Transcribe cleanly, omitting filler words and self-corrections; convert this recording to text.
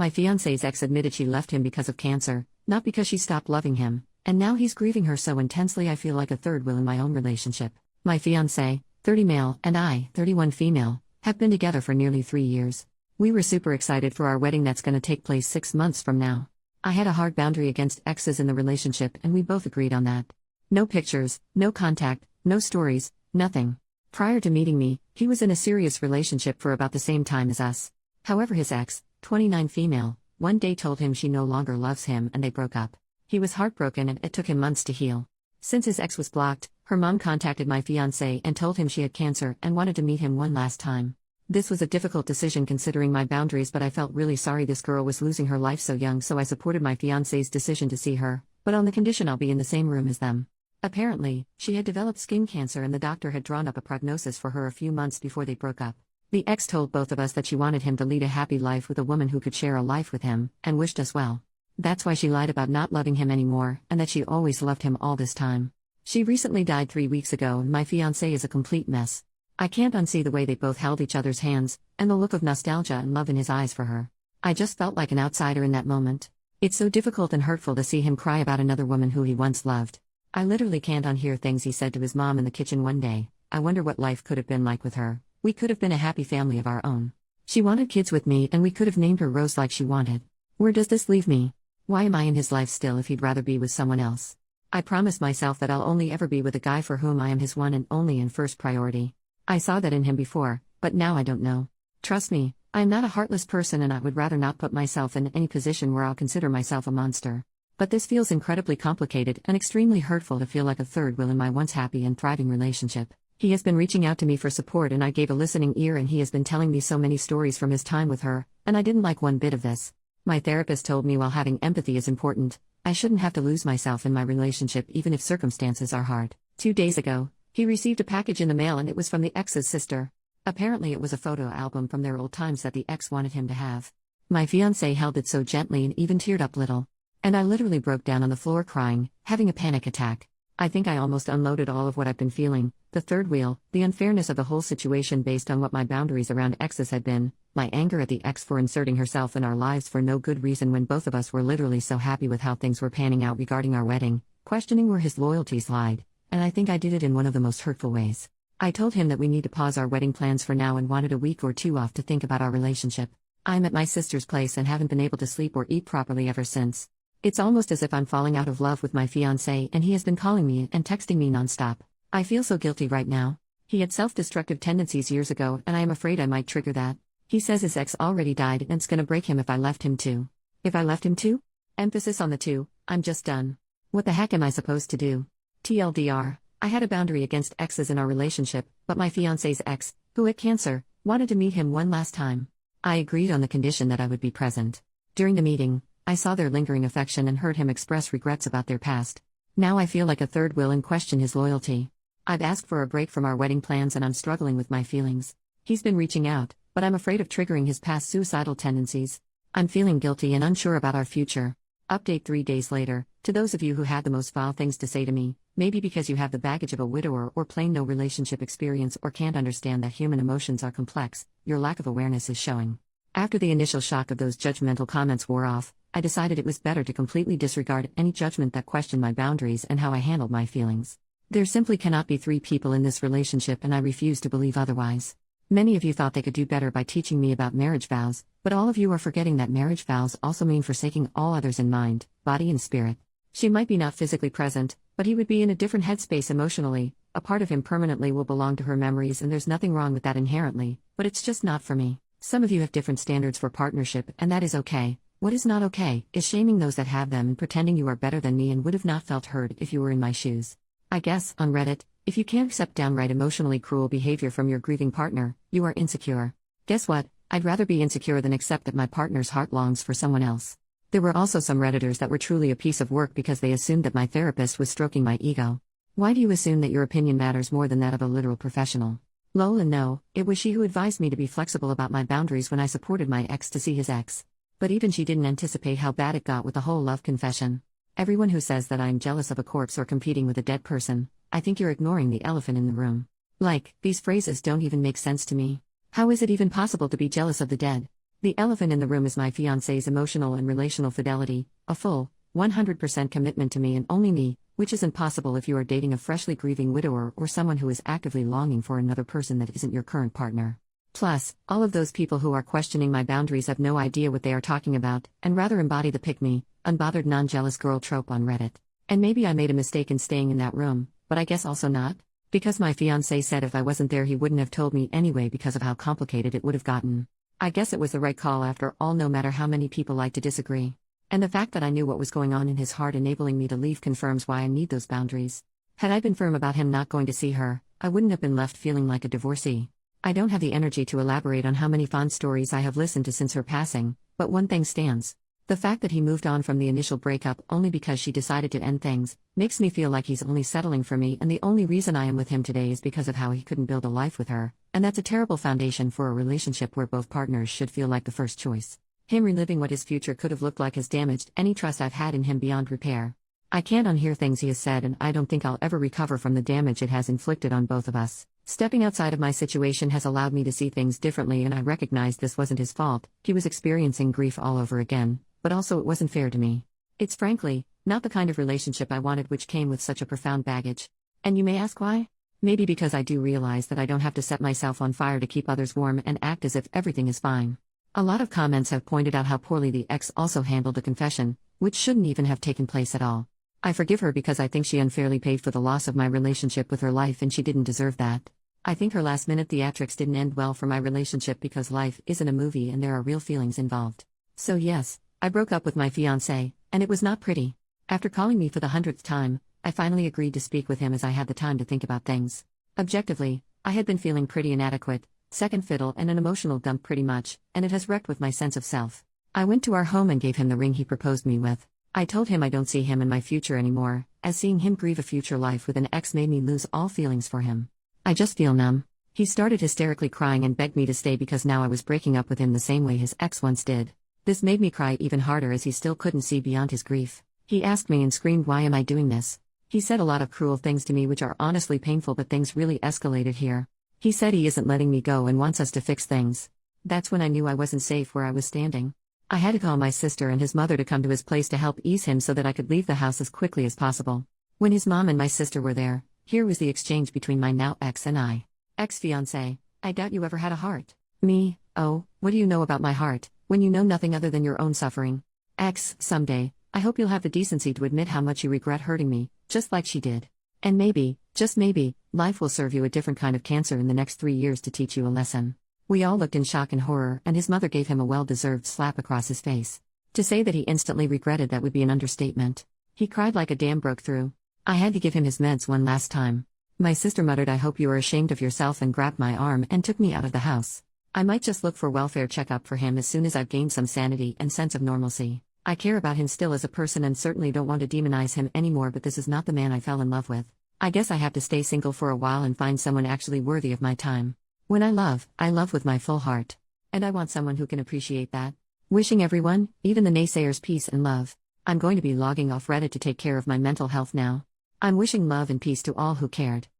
My fiancé's ex admitted she left him because of cancer, not because she stopped loving him, and now he's grieving her so intensely I feel like a third wheel in my own relationship. My fiancé, 30 male, and I, 31 female, have been together for nearly 3 years. We were super excited for our wedding that's gonna take place 6 months from now. I had a hard boundary against exes in the relationship and we both agreed on that. No pictures, no contact, no stories, nothing. Prior to meeting me, he was in a serious relationship for about the same time as us. However, his ex, 29 female, one day told him she no longer loves him and they broke up. He was heartbroken and it took him months to heal. Since his ex was blocked, her mom contacted my fiancé and told him she had cancer and wanted to meet him one last time. This was a difficult decision considering my boundaries, but I felt really sorry this girl was losing her life so young, so I supported my fiancé's decision to see her, but on the condition I'll be in the same room as them. Apparently, she had developed skin cancer and the doctor had drawn up a prognosis for her a few months before they broke up. The ex told both of us that she wanted him to lead a happy life with a woman who could share a life with him, and wished us well. That's why she lied about not loving him anymore, and that she always loved him all this time. She recently died 3 weeks ago and my fiancé is a complete mess. I can't unsee the way they both held each other's hands, and the look of nostalgia and love in his eyes for her. I just felt like an outsider in that moment. It's so difficult and hurtful to see him cry about another woman who he once loved. I literally can't unhear things he said to his mom in the kitchen one day. I wonder what life could have been like with her. We could have been a happy family of our own. She wanted kids with me and we could have named her Rose like she wanted. Where does this leave me? Why am I in his life still if he'd rather be with someone else? I promised myself that I'll only ever be with a guy for whom I am his one and only and first priority. I saw that in him before, but now I don't know. Trust me, I am not a heartless person and I would rather not put myself in any position where I'll consider myself a monster. But this feels incredibly complicated and extremely hurtful to feel like a third wheel in my once happy and thriving relationship. He has been reaching out to me for support and I gave a listening ear, and he has been telling me so many stories from his time with her, and I didn't like one bit of this. My therapist told me while having empathy is important, I shouldn't have to lose myself in my relationship even if circumstances are hard. 2 days ago, he received a package in the mail and it was from the ex's sister. Apparently it was a photo album from their old times that the ex wanted him to have. My fiancé held it so gently and even teared up little. And I literally broke down on the floor crying, having a panic attack. I think I almost unloaded all of what I've been feeling, the third wheel, the unfairness of the whole situation based on what my boundaries around exes had been, my anger at the ex for inserting herself in our lives for no good reason when both of us were literally so happy with how things were panning out regarding our wedding, questioning where his loyalties lied, and I think I did it in one of the most hurtful ways. I told him that we need to pause our wedding plans for now and wanted a week or 2 off to think about our relationship. I'm at my sister's place and haven't been able to sleep or eat properly ever since. It's almost as if I'm falling out of love with my fiancé and he has been calling me and texting me nonstop. I feel so guilty right now. He had self-destructive tendencies years ago and I am afraid I might trigger that. He says his ex already died and it's gonna break him if I left him too. If I left him too? Emphasis on the two, I'm just done. What the heck am I supposed to do? TLDR, I had a boundary against exes in our relationship, but my fiancé's ex, who had cancer, wanted to meet him one last time. I agreed on the condition that I would be present. During the meeting, I saw their lingering affection and heard him express regrets about their past. Now I feel like a third wheel and question his loyalty. I've asked for a break from our wedding plans and I'm struggling with my feelings. He's been reaching out, but I'm afraid of triggering his past suicidal tendencies. I'm feeling guilty and unsure about our future. Update 3 days later, to those of you who had the most vile things to say to me, maybe because you have the baggage of a widower or plain no relationship experience or can't understand that human emotions are complex, your lack of awareness is showing. After the initial shock of those judgmental comments wore off, I decided it was better to completely disregard any judgment that questioned my boundaries and how I handled my feelings. There simply cannot be 3 people in this relationship and I refuse to believe otherwise. Many of you thought they could do better by teaching me about marriage vows, but all of you are forgetting that marriage vows also mean forsaking all others in mind, body and spirit. She might be not physically present, but he would be in a different headspace emotionally. A part of him permanently will belong to her memories and there's nothing wrong with that inherently, but it's just not for me. Some of you have different standards for partnership and that is okay. What is not okay is shaming those that have them and pretending you are better than me and would have not felt heard if you were in my shoes. I guess, on Reddit, if you can't accept downright emotionally cruel behavior from your grieving partner, you are insecure. Guess what? I'd rather be insecure than accept that my partner's heart longs for someone else. There were also some Redditors that were truly a piece of work because they assumed that my therapist was stroking my ego. Why do you assume that your opinion matters more than that of a literal professional? Lol, and no, it was she who advised me to be flexible about my boundaries when I supported my ex to see his ex. But even she didn't anticipate how bad it got with the whole love confession. Everyone who says that I am jealous of a corpse or competing with a dead person, I think you're ignoring the elephant in the room. Like, these phrases don't even make sense to me. How is it even possible to be jealous of the dead? The elephant in the room is my fiancé's emotional and relational fidelity, a full, 100% commitment to me and only me, which isn't possible if you are dating a freshly grieving widower or someone who is actively longing for another person that isn't your current partner. Plus, all of those people who are questioning my boundaries have no idea what they are talking about, and rather embody the pick-me, unbothered non-jealous girl trope on Reddit. And maybe I made a mistake in staying in that room, but I guess also not. Because my fiancé said if I wasn't there he wouldn't have told me anyway because of how complicated it would have gotten. I guess it was the right call after all, no matter how many people like to disagree. And the fact that I knew what was going on in his heart enabling me to leave confirms why I need those boundaries. Had I been firm about him not going to see her, I wouldn't have been left feeling like a divorcee. I don't have the energy to elaborate on how many fond stories I have listened to since her passing, but one thing stands. The fact that he moved on from the initial breakup only because she decided to end things, makes me feel like he's only settling for me, and the only reason I am with him today is because of how he couldn't build a life with her, and that's a terrible foundation for a relationship where both partners should feel like the first choice. Him reliving what his future could have looked like has damaged any trust I've had in him beyond repair. I can't unhear things he has said, and I don't think I'll ever recover from the damage it has inflicted on both of us. Stepping outside of my situation has allowed me to see things differently, and I recognize this wasn't his fault. He was experiencing grief all over again, but also it wasn't fair to me. It's frankly not the kind of relationship I wanted, which came with such a profound baggage. And you may ask why? Maybe because I do realize that I don't have to set myself on fire to keep others warm and act as if everything is fine. A lot of comments have pointed out how poorly the ex also handled a confession, which shouldn't even have taken place at all. I forgive her because I think she unfairly paid for the loss of my relationship with her life, and she didn't deserve that. I think her last-minute theatrics didn't end well for my relationship because life isn't a movie and there are real feelings involved. So yes, I broke up with my fiancé, and it was not pretty. After calling me for the 100th time, I finally agreed to speak with him as I had the time to think about things. Objectively, I had been feeling pretty inadequate, second fiddle and an emotional dump pretty much, and it has wrecked with my sense of self. I went to our home and gave him the ring he proposed me with. I told him I don't see him in my future anymore, as seeing him grieve a future life with an ex made me lose all feelings for him. I just feel numb. He started hysterically crying and begged me to stay because now I was breaking up with him the same way his ex once did. This made me cry even harder as he still couldn't see beyond his grief. He asked me and screamed, "Why am I doing this?" He said a lot of cruel things to me which are honestly painful, but things really escalated here. He said he isn't letting me go and wants us to fix things. That's when I knew I wasn't safe where I was standing. I had to call my sister and his mother to come to his place to help ease him so that I could leave the house as quickly as possible. When his mom and my sister were there, here was the exchange between my now ex and I. Ex-fiancé: I doubt you ever had a heart. Me: oh, what do you know about my heart, when you know nothing other than your own suffering? Ex: someday, I hope you'll have the decency to admit how much you regret hurting me, just like she did. And maybe, just maybe, life will serve you a different kind of cancer in the next 3 years to teach you a lesson. We all looked in shock and horror, and his mother gave him a well-deserved slap across his face. To say that he instantly regretted that would be an understatement. He cried like a dam broke through. I had to give him his meds one last time. My sister muttered, "I hope you are ashamed of yourself," and grabbed my arm and took me out of the house. I might just look for welfare checkup for him as soon as I've gained some sanity and sense of normalcy. I care about him still as a person and certainly don't want to demonize him anymore, but this is not the man I fell in love with. I guess I have to stay single for a while and find someone actually worthy of my time. When I love with my full heart. And I want someone who can appreciate that. Wishing everyone, even the naysayers, peace and love. I'm going to be logging off Reddit to take care of my mental health now. I'm wishing love and peace to all who cared.